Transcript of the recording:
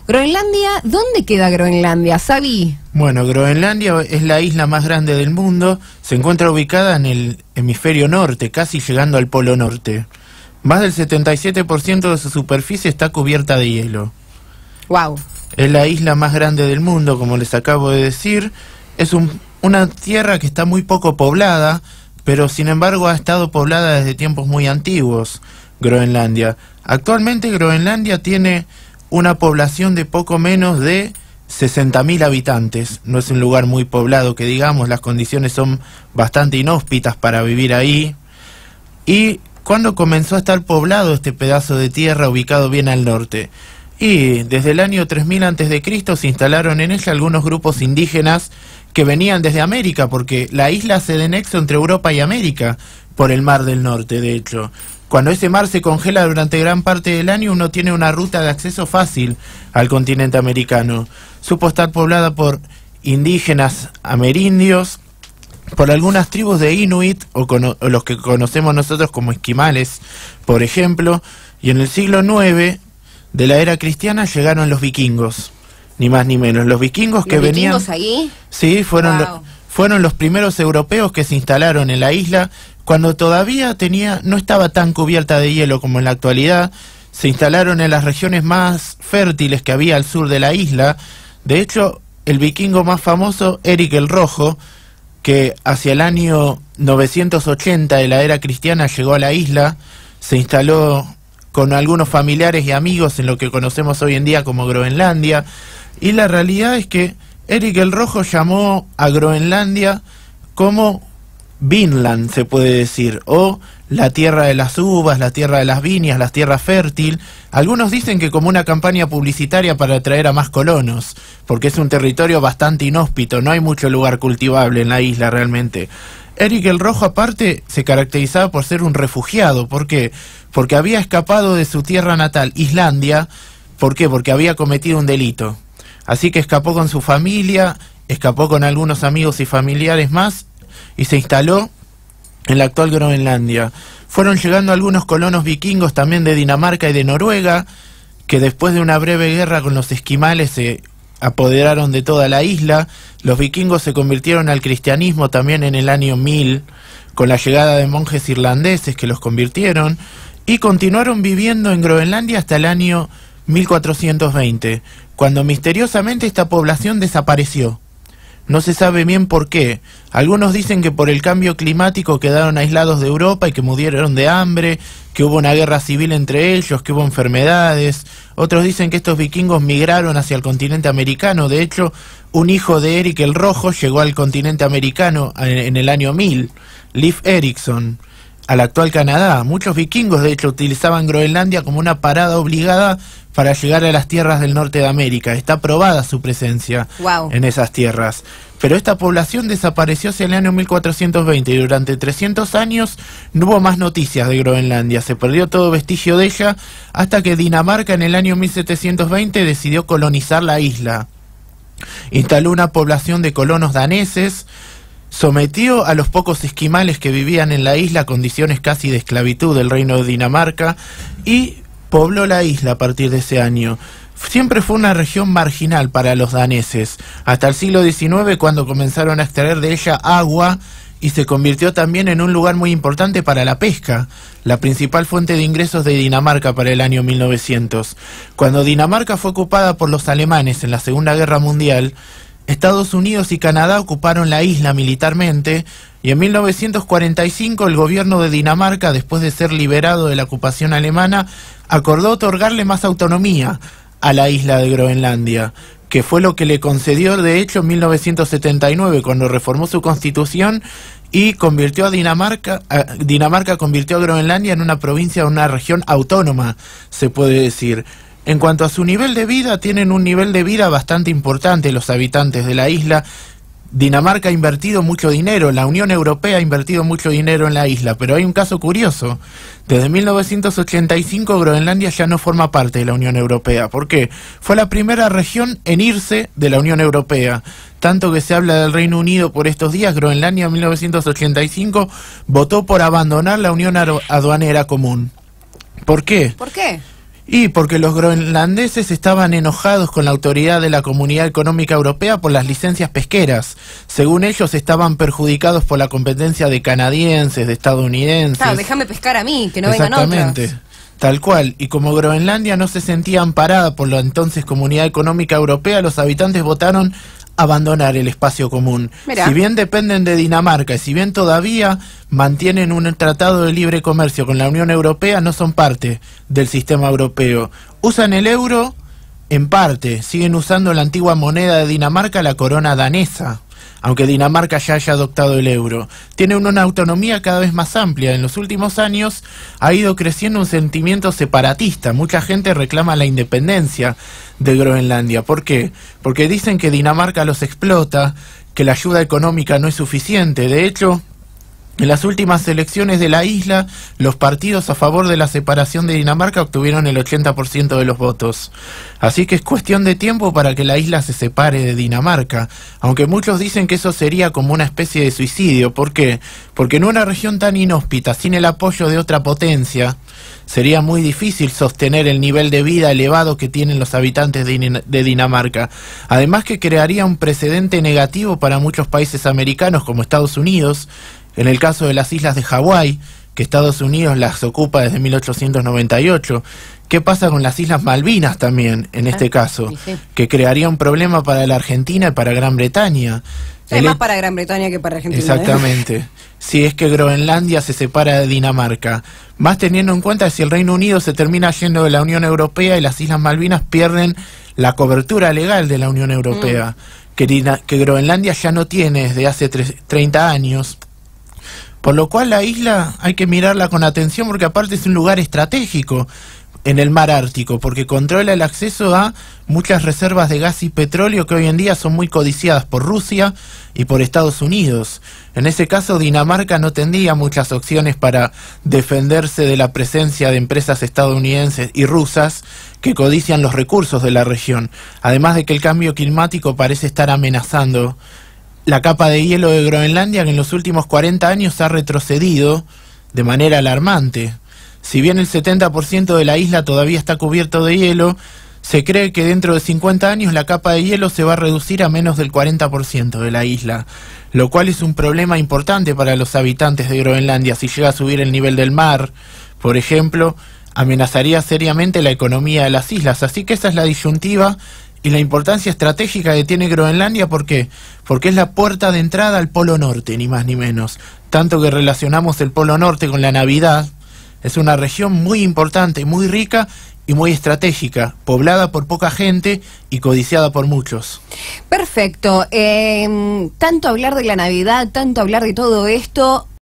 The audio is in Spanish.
Groenlandia, ¿dónde queda Groenlandia, Sabi? Bueno, Groenlandia es la isla más grande del mundo, se encuentra ubicada en el hemisferio norte, casi llegando al polo norte. Más del 77% de su superficie está cubierta de hielo. Wow. Es la isla más grande del mundo, como les acabo de decir. Es una tierra que está muy poco poblada, pero sin embargo ha estado poblada desde tiempos muy antiguos, Groenlandia. Actualmente Groenlandia tiene una población de poco menos de 60.000 habitantes. No es un lugar muy poblado, que digamos, las condiciones son bastante inhóspitas para vivir ahí. ¿Y cuándo comenzó a estar poblado este pedazo de tierra ubicado bien al norte? Y desde el año 3000 a.C. se instalaron en ella algunos grupos indígenas que venían desde América, porque la isla hace de nexo entre Europa y América, por el Mar del Norte, de hecho. Cuando ese mar se congela durante gran parte del año, uno tiene una ruta de acceso fácil al continente americano. Supo estar poblada por indígenas amerindios, por algunas tribus de Inuit, o los que conocemos nosotros como esquimales, por ejemplo, y en el siglo IX de la era cristiana llegaron los vikingos, ni más ni menos. Los vikingos que venían... ¿Los vikingos ahí? Sí, fueron, wow, fueron los primeros europeos que se instalaron en la isla cuando todavía no estaba tan cubierta de hielo como en la actualidad. Se instalaron en las regiones más fértiles que había al sur de la isla. De hecho, el vikingo más famoso, Eric el Rojo, que hacia el año 980 de la era cristiana llegó a la isla, se instaló con algunos familiares y amigos en lo que conocemos hoy en día como Groenlandia, y la realidad es que Eric el Rojo llamó a Groenlandia como Vinland, se puede decir, o la tierra de las uvas, la tierra de las viñas, la tierra fértil. Algunos dicen que como una campaña publicitaria para atraer a más colonos, porque es un territorio bastante inhóspito, no hay mucho lugar cultivable en la isla realmente. Eric el Rojo, aparte, se caracterizaba por ser un refugiado. ¿Por qué? Porque había escapado de su tierra natal, Islandia. ¿Por qué? Porque había cometido un delito. Así que escapó con su familia, escapó con algunos amigos y familiares más, y se instaló en la actual Groenlandia. Fueron llegando algunos colonos vikingos también de Dinamarca y de Noruega, que después de una breve guerra con los esquimales se apoderaron de toda la isla. Los vikingos se convirtieron al cristianismo también en el año 1000, con la llegada de monjes irlandeses que los convirtieron, y continuaron viviendo en Groenlandia hasta el año 1420, cuando misteriosamente esta población desapareció. No se sabe bien por qué. Algunos dicen que por el cambio climático quedaron aislados de Europa y que murieron de hambre, que hubo una guerra civil entre ellos, que hubo enfermedades. Otros dicen que estos vikingos migraron hacia el continente americano. De hecho, un hijo de Eric el Rojo llegó al continente americano en el año 1000, Leif Erikson, al actual Canadá. Muchos vikingos, de hecho, utilizaban Groenlandia como una parada obligada para llegar a las tierras del norte de América. Está probada su presencia en esas tierras. Pero esta población desapareció hacia el año 1420 y durante 300 años no hubo más noticias de Groenlandia. Se perdió todo vestigio de ella hasta que Dinamarca en el año 1720 decidió colonizar la isla. Instaló una población de colonos daneses, sometió a los pocos esquimales que vivían en la isla a condiciones casi de esclavitud del reino de Dinamarca y pobló la isla a partir de ese año. Siempre fue una región marginal para los daneses, hasta el siglo XIX, cuando comenzaron a extraer de ella agua, y se convirtió también en un lugar muy importante para la pesca, la principal fuente de ingresos de Dinamarca para el año 1900. Cuando Dinamarca fue ocupada por los alemanes en la Segunda Guerra Mundial, Estados Unidos y Canadá ocuparon la isla militarmente, y en 1945 el gobierno de Dinamarca, después de ser liberado de la ocupación alemana, acordó otorgarle más autonomía a la isla de Groenlandia, que fue lo que le concedió de hecho en 1979, cuando reformó su constitución y convirtió a Dinamarca convirtió a Groenlandia en una provincia, una región autónoma, se puede decir. En cuanto a su nivel de vida, tienen un nivel de vida bastante importante los habitantes de la isla. Dinamarca ha invertido mucho dinero, la Unión Europea ha invertido mucho dinero en la isla, pero hay un caso curioso. Desde 1985 Groenlandia ya no forma parte de la Unión Europea. ¿Por qué? Fue la primera región en irse de la Unión Europea. Tanto que se habla del Reino Unido por estos días. Groenlandia en 1985 votó por abandonar la Unión Aduanera Común. ¿Por qué? ¿Por qué? Y porque los groenlandeses estaban enojados con la autoridad de la Comunidad Económica Europea por las licencias pesqueras. Según ellos, estaban perjudicados por la competencia de canadienses, de estadounidenses. Claro, déjame pescar a mí, que no vengan otros. Exactamente, tal cual. Y como Groenlandia no se sentía amparada por la entonces Comunidad Económica Europea, los habitantes votaron abandonar el espacio común. Mirá. Si bien dependen de Dinamarca y si bien todavía mantienen un tratado de libre comercio con la Unión Europea, no son parte del sistema europeo. Usan el euro en parte, siguen usando la antigua moneda de Dinamarca, la corona danesa, aunque Dinamarca ya haya adoptado el euro. Tiene una autonomía cada vez más amplia. En los últimos años ha ido creciendo un sentimiento separatista. Mucha gente reclama la independencia de Groenlandia. ¿Por qué? Porque dicen que Dinamarca los explota, que la ayuda económica no es suficiente. De hecho, en las últimas elecciones de la isla, los partidos a favor de la separación de Dinamarca obtuvieron el 80% de los votos. Así que es cuestión de tiempo para que la isla se separe de Dinamarca, aunque muchos dicen que eso sería como una especie de suicidio. ¿Por qué? Porque en una región tan inhóspita, sin el apoyo de otra potencia, sería muy difícil sostener el nivel de vida elevado que tienen los habitantes de Dinamarca. Además que crearía un precedente negativo para muchos países americanos como Estados Unidos. En el caso de las islas de Hawái, que Estados Unidos las ocupa desde 1898, ¿qué pasa con las Islas Malvinas también, en este caso? Sí. Que crearía un problema para la Argentina y para Gran Bretaña. Es más para Gran Bretaña que para Argentina. Exactamente. Si es que Groenlandia se separa de Dinamarca. Más teniendo en cuenta que si el Reino Unido se termina yendo de la Unión Europea y las Islas Malvinas pierden la cobertura legal de la Unión Europea, que Groenlandia ya no tiene desde hace 30 años. Por lo cual la isla hay que mirarla con atención porque aparte es un lugar estratégico en el mar Ártico, porque controla el acceso a muchas reservas de gas y petróleo que hoy en día son muy codiciadas por Rusia y por Estados Unidos. En ese caso Dinamarca no tendría muchas opciones para defenderse de la presencia de empresas estadounidenses y rusas que codician los recursos de la región, además de que el cambio climático parece estar amenazando la capa de hielo de Groenlandia, que en los últimos 40 años ha retrocedido de manera alarmante. Si bien el 70% de la isla todavía está cubierto de hielo, se cree que dentro de 50 años la capa de hielo se va a reducir a menos del 40% de la isla, lo cual es un problema importante para los habitantes de Groenlandia. Si llega a subir el nivel del mar, por ejemplo, amenazaría seriamente la economía de las islas. Así que esa es la disyuntiva y la importancia estratégica que tiene Groenlandia. ¿Por qué? Porque es la puerta de entrada al Polo Norte, ni más ni menos. Tanto que relacionamos el Polo Norte con la Navidad. Es una región muy importante, muy rica y muy estratégica, poblada por poca gente y codiciada por muchos. Perfecto. Tanto hablar de la Navidad, tanto hablar de todo esto,